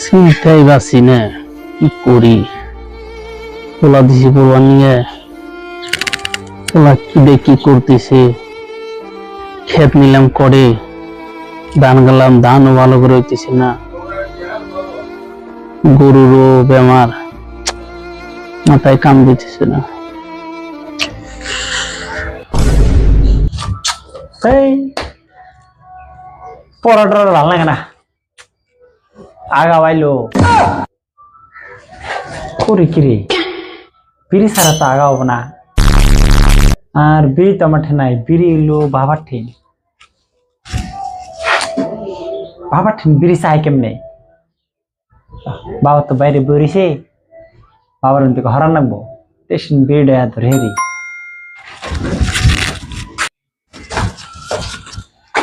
চিন্তাই বাসি না কি করি। পোলা দিছি পোলা নিয়ে, পোলা কি করতেছে। ক্ষেত নিলাম করে, ধান গেলাম, ধানও ভালো করে হইতেছে না। গরুরও বেমার, মাথায় কাম দিতেছে না। পড়াটা ভালো লাগে না, আগা বাইলো করি কিরে। বিড়ি ছাড়া তো আগা হবো না, আর বিড়ি তো আমার নাই। বিড়ি এলো বাবার ঠিন, বাবার ঠিন বিড়ি চাই কেমনে। বাবা তো বাইরে বেরিয়েছে, বাবার থেকে হরান লাগবো। তেসিন বিড়িটা ধরে হেরি।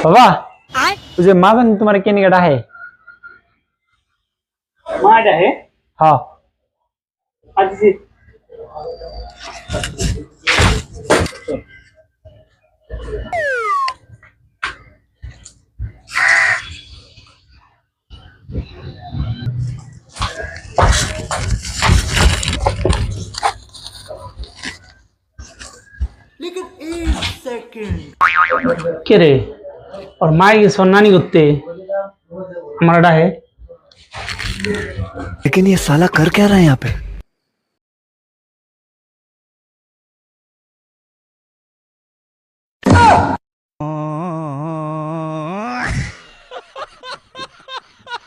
বাবা ওই যে মাগন তোমার কেনিকা ডাহে মা ডাহে হ্যাঁ আজি কে রে? और माई गেছে নানি করতে, আমার ডাহে। लेकिन ये साला कर क्या रहा है यहाँ पे?